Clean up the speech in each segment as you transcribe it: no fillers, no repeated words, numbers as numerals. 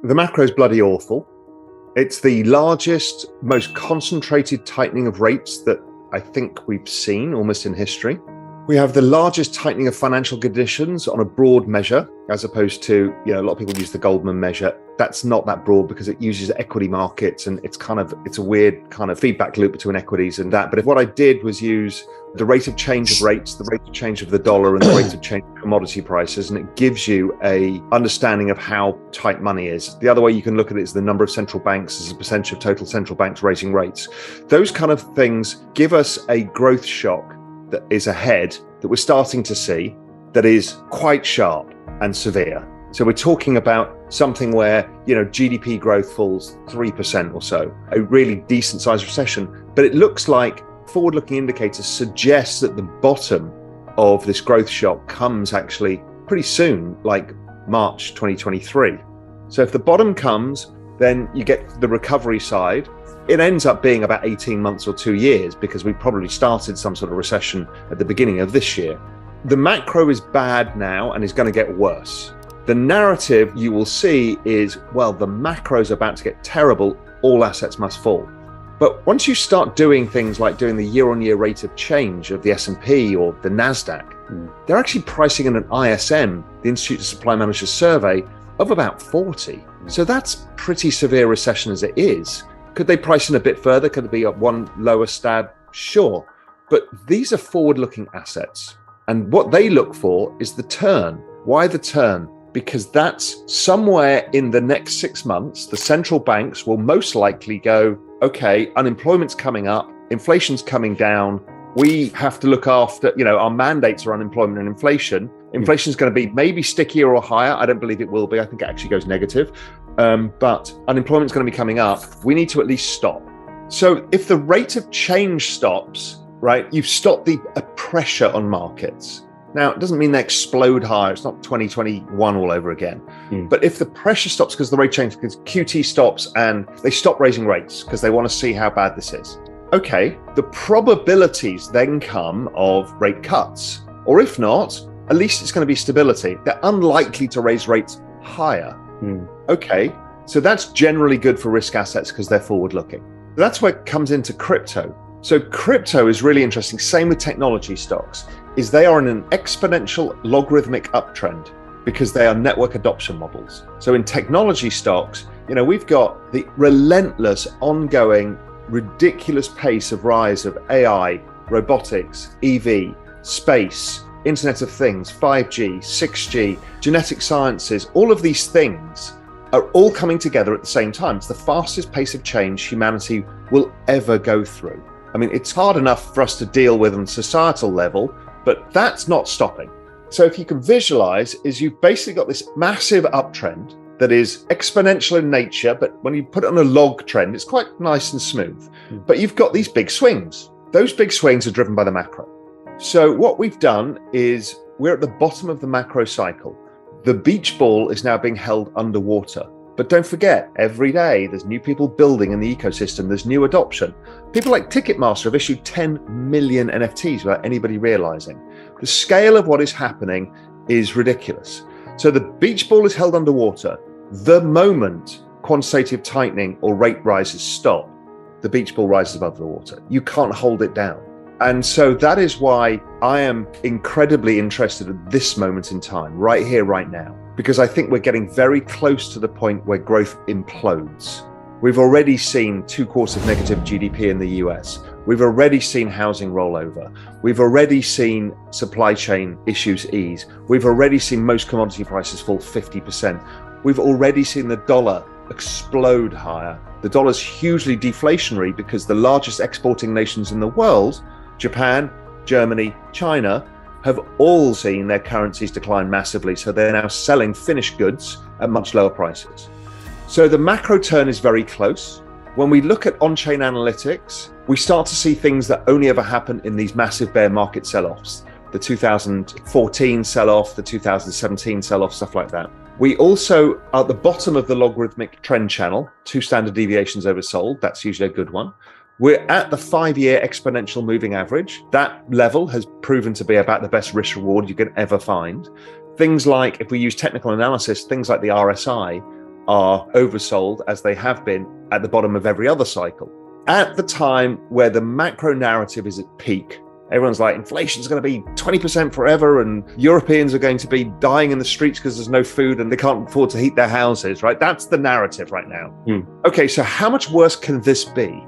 The macro is bloody awful. It's the largest, most concentrated tightening of rates that I think we've seen almost in history. We have the largest tightening of financial conditions on a broad measure, as opposed to, a lot of people use the Goldman measure. That's not that broad because it uses equity markets, and it's a weird kind of feedback loop between equities and that. But if what I did was use the rate of change of rates, the rate of change of the dollar, and the rate of change of commodity prices, and it gives you a understanding of how tight money is. The other way you can look at it is the number of central banks as a percentage of total central banks raising rates. Those kind of things give us a growth shock that is ahead, that we're starting to see, that is quite sharp and severe. So we're talking about something where, GDP growth falls 3% or so, a really decent sized recession. But it looks like forward-looking indicators suggest that the bottom of this growth shock comes actually pretty soon, like March 2023. So if the bottom comes, then you get the recovery side. It ends up being about 18 months or 2 years because we probably started some sort of recession at the beginning of this year. The macro is bad now and is going to get worse. The narrative you will see is, well, the macro is about to get terrible, all assets must fall. But once you start doing things like doing the year-on-year rate of change of the S&P or the NASDAQ, they're actually pricing in an ISM, the Institute of Supply Managers survey, of about 40. So that's pretty severe recession as it is. Could they price in a bit further? Could it be at one lower stab? Sure. But these are forward-looking assets. And what they look for is the turn. Why the turn? Because that's somewhere in the next 6 months, the central banks will most likely go, okay, unemployment's coming up, inflation's coming down. We have to look after, our mandates are unemployment and inflation. Inflation's going to be maybe stickier or higher. I don't believe it will be. I think it actually goes negative. But unemployment's going to be coming up. We need to at least stop. So if the rate of change stops, right, you've stopped the pressure on markets. Now, it doesn't mean they explode higher. It's not 2021 all over again. But if the pressure stops because the rate change, because QT stops and they stop raising rates because they want to see how bad this is. Okay, the probabilities then come of rate cuts. Or if not, at least it's going to be stability. They're unlikely to raise rates higher. Okay, so that's generally good for risk assets because they're forward looking. That's where it comes into crypto. So crypto is really interesting. Same with technology stocks, is they are in an exponential logarithmic uptrend because they are network adoption models. So in technology stocks, we've got the relentless, ongoing, ridiculous pace of rise of AI, robotics, EV, space, Internet of Things, 5G, 6G, genetic sciences. All of these things are all coming together at the same time. It's the fastest pace of change humanity will ever go through. I mean, it's hard enough for us to deal with on societal level, but that's not stopping. So if you can visualize, is you've basically got this massive uptrend that is exponential in nature, but when you put it on a log trend, it's quite nice and smooth. But you've got these big swings. Those big swings are driven by the macro. So what we've done is we're at the bottom of the macro cycle. The beach ball is now being held underwater. But don't forget, every day there's new people building in the ecosystem, there's new adoption. People like Ticketmaster have issued 10 million NFTs without anybody realizing. The scale of what is happening is ridiculous. So the beach ball is held underwater. The moment quantitative tightening or rate rises stop, the beach ball rises above the water. You can't hold it down. And so that is why I am incredibly interested at this moment in time, right here, right now, because I think we're getting very close to the point where growth implodes. We've already seen 2 quarters of negative GDP in the US. We've already seen housing rollover. We've already seen supply chain issues ease. We've already seen most commodity prices fall 50%. We've already seen the dollar explode higher. The dollar's hugely deflationary because the largest exporting nations in the world, Japan, Germany, China, have all seen their currencies decline massively. So they're now selling finished goods at much lower prices. So the macro turn is very close. When we look at on-chain analytics, we start to see things that only ever happen in these massive bear market sell-offs. The 2014 sell-off, the 2017 sell-off, stuff like that. We also are at the bottom of the logarithmic trend channel, 2 standard deviations oversold. That's usually a good one. We're at the 5-year exponential moving average. That level has proven to be about the best risk reward you can ever find. Things like, if we use technical analysis, things like the RSI are oversold, as they have been at the bottom of every other cycle. At the time where the macro narrative is at peak, everyone's like, inflation's going to be 20% forever, and Europeans are going to be dying in the streets because there's no food and they can't afford to heat their houses, right? That's the narrative right now. Okay, so how much worse can this be?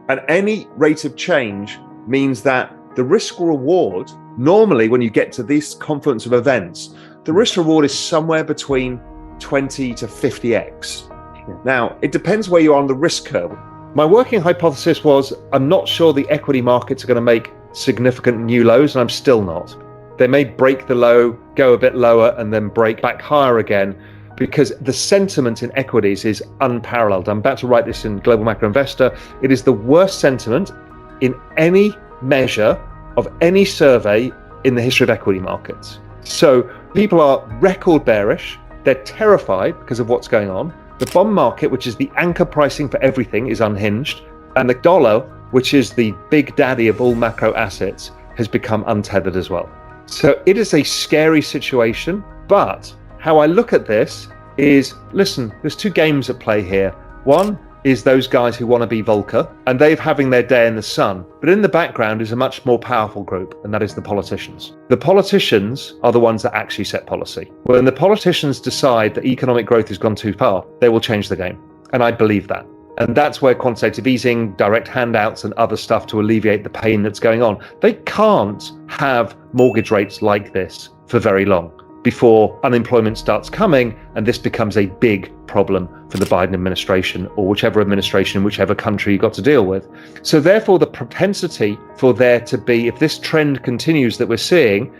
And any rate of change means that the risk reward, normally when you get to this confluence of events, the risk reward is somewhere between 20 to 50x. Now, it depends where you are on the risk curve. My working hypothesis was, I'm not sure the equity markets are going to make significant new lows, and I'm still not. They may break the low, go a bit lower, and then break back higher again, because the sentiment in equities is unparalleled. I'm about to write this in Global Macro Investor. It is the worst sentiment in any measure of any survey in the history of equity markets. So people are record bearish. They're terrified because of what's going on. The bond market, which is the anchor pricing for everything, is unhinged. And the dollar, which is the big daddy of all macro assets, has become untethered as well. So it is a scary situation. But how I look at this is, listen, there's two games at play here. One is those guys who want to be Volcker, and they're having their day in the sun. But in the background is a much more powerful group, and that is the politicians. The politicians are the ones that actually set policy. When the politicians decide that economic growth has gone too far, they will change the game. And I believe that. And that's where quantitative easing, direct handouts, and other stuff to alleviate the pain that's going on. They can't have mortgage rates like this for very long before unemployment starts coming, and this becomes a big problem for the Biden administration, or whichever administration in whichever country you got to deal with. So therefore, the propensity for there to be, if this trend continues that we're seeing,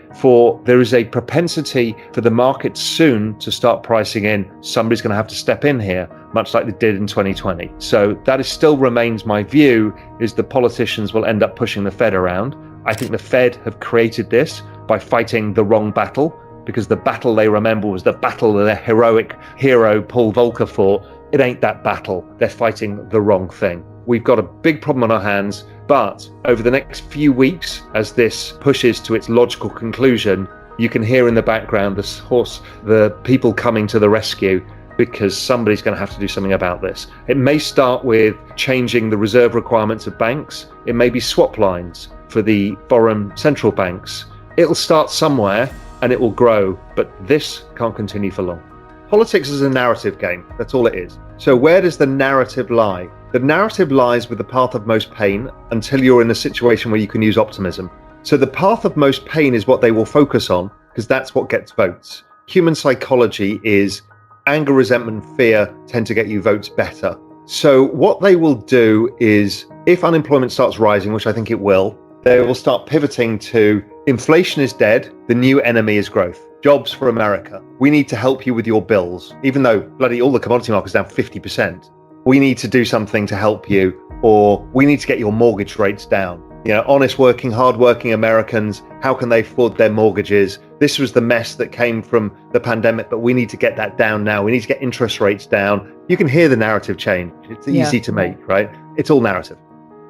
there is a propensity for the market soon to start pricing in, somebody's going to have to step in here, much like they did in 2020. So that is still remains my view, is the politicians will end up pushing the Fed around. I think the Fed have created this by fighting the wrong battle, because the battle they remember was the battle that their heroic hero Paul Volcker fought. It ain't that battle. They're fighting the wrong thing. We've got a big problem on our hands, but over the next few weeks, as this pushes to its logical conclusion, you can hear in the background the people coming to the rescue, because somebody's going to have to do something about this. It may start with changing the reserve requirements of banks. It may be swap lines for the foreign central banks. It'll start somewhere, and it will grow, but this can't continue for long. Politics is a narrative game. That's all it is. So where does the narrative lie? The narrative lies with the path of most pain until you're in a situation where you can use optimism. So the path of most pain is what they will focus on, because that's what gets votes. Human psychology is anger, resentment, fear tend to get you votes better. So what they will do is, if unemployment starts rising, which I think it will, they will start pivoting to inflation is dead, the new enemy is growth. Jobs for America. We need to help you with your bills. Even though bloody all the commodity market's down 50%, we need to do something to help you, or we need to get your mortgage rates down. You know, honest working, hardworking Americans, how can they afford their mortgages? This was the mess that came from the pandemic, but we need to get that down now. We need to get interest rates down. You can hear the narrative change. It's easy to make, right? It's all narrative.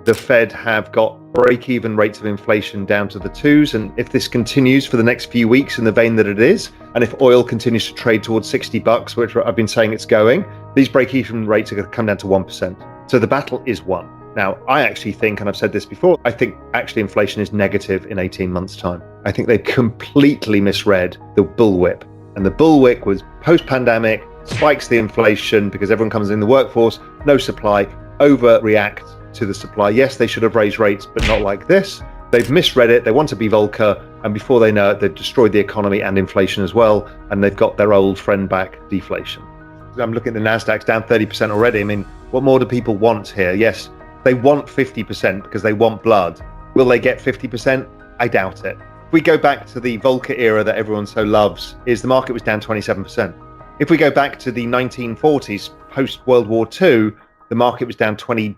The Fed have got break-even rates of inflation down to the twos, and if this continues for the next few weeks in the vein that it is, and if oil continues to trade towards $60, which I've been saying it's going, these break-even rates are going to come down to 1%. So the battle is won. Now, I actually think, and I've said this before, I think actually inflation is negative in 18 months' time. I think they've completely misread the bullwhip. And the bullwhip was post-pandemic, spikes the inflation because everyone comes in the workforce, no supply, overreact to the supply. Yes, they should have raised rates, but not like this. They've misread it. They want to be Volcker. And before they know it, they've destroyed the economy and inflation as well. And they've got their old friend back, deflation. I'm looking at the Nasdaq's down 30% already. I mean, what more do people want here? Yes, they want 50% because they want blood. Will they get 50%? I doubt it. If we go back to the Volcker era that everyone so loves, the market was down 27%. If we go back to the 1940s, post-World War II, the market was down 22%.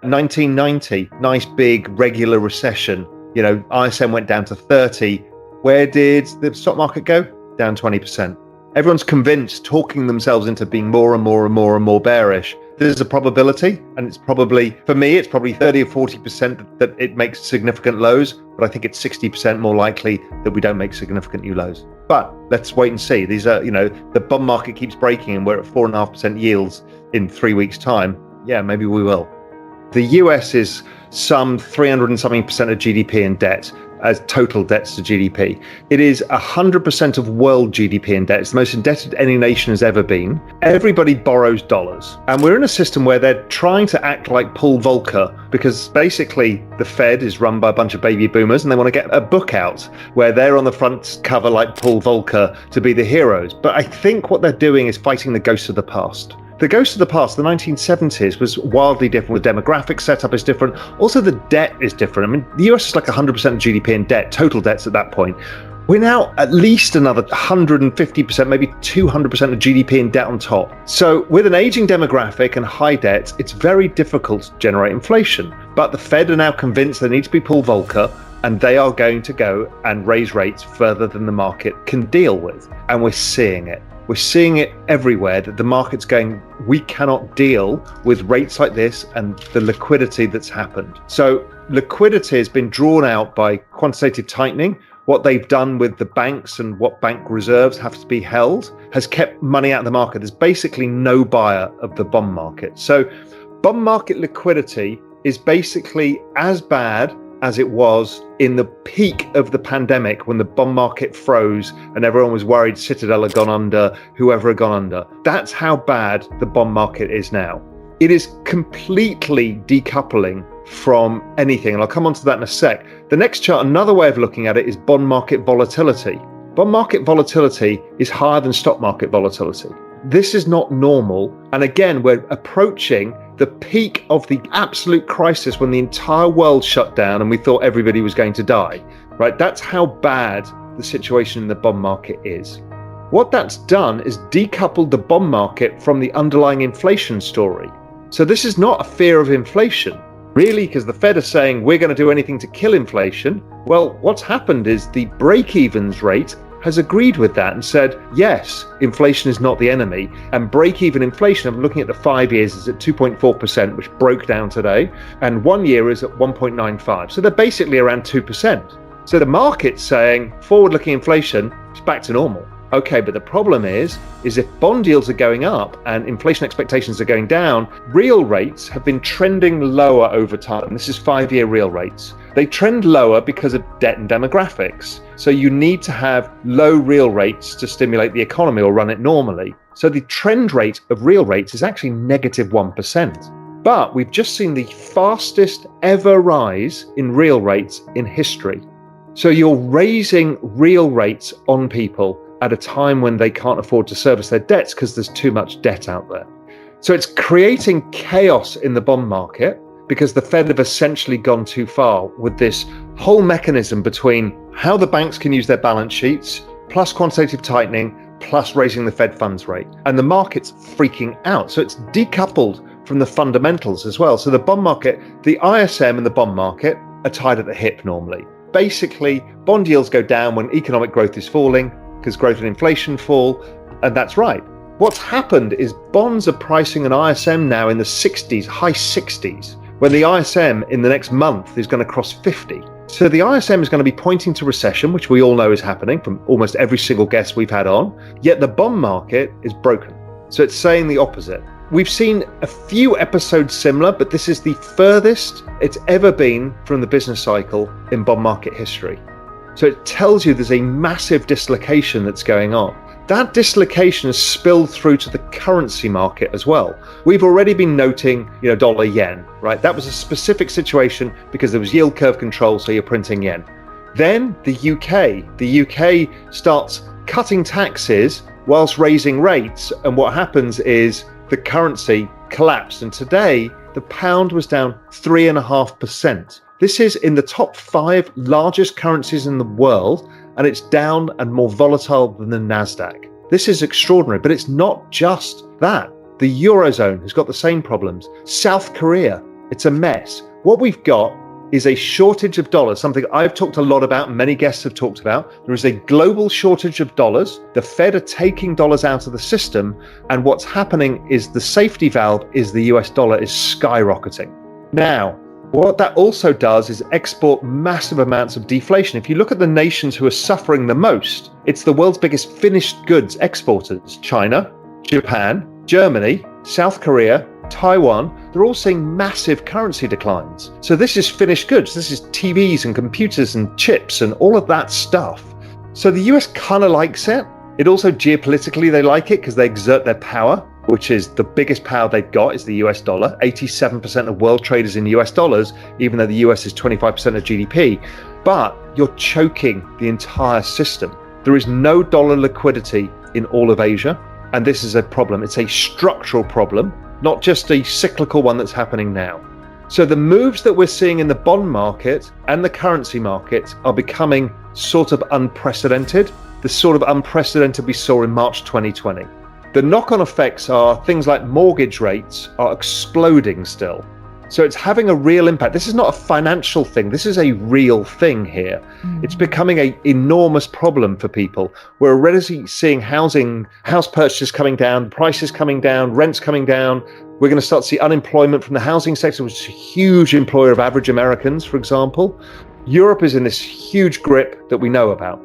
1990, nice big regular recession. You know, ISM went down to 30. Where did the stock market go? Down 20%. Everyone's convinced, talking themselves into being more and more and more and more bearish. there's a probability, and it's probably, for me, it's probably 30 or 40% that it makes significant lows, but I think it's 60% more likely that we don't make significant new lows. But let's wait and see. These are, the bond market keeps breaking and we're at 4.5% yields in 3 weeks' time. Yeah, maybe we will. The US is some 300 and something percent of GDP in debt, as total debts to GDP. It is 100% of world GDP in debt. It's the most indebted any nation has ever been. Everybody borrows dollars. And we're in a system where they're trying to act like Paul Volcker, because basically the Fed is run by a bunch of baby boomers and they want to get a book out where they're on the front cover like Paul Volcker to be the heroes. But I think what they're doing is fighting the ghosts of the past. The ghost of the past, the 1970s, was wildly different. The demographic setup is different. Also, the debt is different. I mean, the US is like 100% of GDP in debt, total debts at that point. We're now at least another 150%, maybe 200% of GDP in debt on top. So with an aging demographic and high debt, it's very difficult to generate inflation. But the Fed are now convinced they need to be Paul Volcker, and they are going to go and raise rates further than the market can deal with. And we're seeing it. We're seeing it everywhere, that the market's going, we cannot deal with rates like this and the liquidity that's happened. So liquidity has been drawn out by quantitative tightening. What they've done with the banks and what bank reserves have to be held has kept money out of the market. There's basically no buyer of the bond market. So bond market liquidity is basically as bad as it was in the peak of the pandemic, when the bond market froze and everyone was worried Citadel had gone under, whoever had gone under. That's how bad the bond market is now. It is completely decoupling from anything, and I'll come on to that in a sec. The next chart, another way of looking at it, is bond market volatility. Bond market volatility is higher than stock market volatility. This is not normal. And again, we're approaching the peak of the absolute crisis when the entire world shut down and we thought everybody was going to die, right? That's how bad the situation in the bond market is. What that's done is decoupled the bond market from the underlying inflation story. So this is not a fear of inflation, really, because the Fed are saying we're going to do anything to kill inflation. Well, what's happened is the break-evens rate has agreed with that and said, yes, inflation is not the enemy. And break-even inflation, I'm looking at the 5 years, is at 2.4%, which broke down today. And 1 year is at 1.95. So they're basically around 2%. So the market's saying forward-looking inflation is back to normal. Okay, but the problem is if bond yields are going up and inflation expectations are going down, real rates have been trending lower over time. This is 5-year real rates. They trend lower because of debt and demographics. So you need to have low real rates to stimulate the economy or run it normally. So the trend rate of real rates is actually negative 1%. But we've just seen the fastest ever rise in real rates in history. So you're raising real rates on people at a time when they can't afford to service their debts because there's too much debt out there. So it's creating chaos in the bond market because the Fed have essentially gone too far with this whole mechanism between how the banks can use their balance sheets, plus quantitative tightening, plus raising the Fed funds rate. And the market's freaking out. So it's decoupled from the fundamentals as well. So the bond market, the ISM and the bond market are tied at the hip normally. Basically, bond yields go down when economic growth is falling, because growth and inflation fall, and that's right. What's happened is bonds are pricing an ISM now in the 60s, high 60s, when the ISM in the next month is going to cross 50. So the ISM is going to be pointing to recession, which we all know is happening from almost every single guest we've had on, yet the bond market is broken. So it's saying the opposite. We've seen a few episodes similar, but this is the furthest it's ever been from the business cycle in bond market history. So it tells you there's a massive dislocation that's going on. That dislocation has spilled through to the currency market as well. We've already been noting, dollar yen, right? That was a specific situation because there was yield curve control, so you're printing yen. Then the UK starts cutting taxes whilst raising rates, and what happens is the currency collapsed, and today the pound was down 3.5%. This is in the top 5 largest currencies in the world, and it's down and more volatile than the Nasdaq. This is extraordinary, but it's not just that. The Eurozone has got the same problems. South Korea, it's a mess. What we've got is a shortage of dollars, something I've talked a lot about, many guests have talked about. There is a global shortage of dollars. The Fed are taking dollars out of the system, and what's happening is the safety valve is the US dollar is skyrocketing. Now, what that also does is export massive amounts of deflation. If you look at the nations who are suffering the most, it's the world's biggest finished goods exporters: China, Japan, Germany, South Korea, Taiwan. They're all seeing massive currency declines. So this is finished goods. This is TVs and computers and chips and all of that stuff. So the US kind of likes it. It also geopolitically, they like it because they exert their power, which is the biggest power they've got is the US dollar. 87% of world trade is in US dollars, even though the US is 25% of GDP. But you're choking the entire system. There is no dollar liquidity in all of Asia. And this is a problem. It's a structural problem, not just a cyclical one that's happening now. So the moves that we're seeing in the bond market and the currency market are becoming sort of unprecedented, the sort of unprecedented we saw in March 2020. The knock-on effects are things like mortgage rates are exploding still. So it's having a real impact. This is not a financial thing. This is a real thing here. It's becoming an enormous problem for people. We're already seeing house purchases coming down, prices coming down, rents coming down. We're going to start to see unemployment from the housing sector, which is a huge employer of average Americans, for example. Europe is in this huge grip that we know about.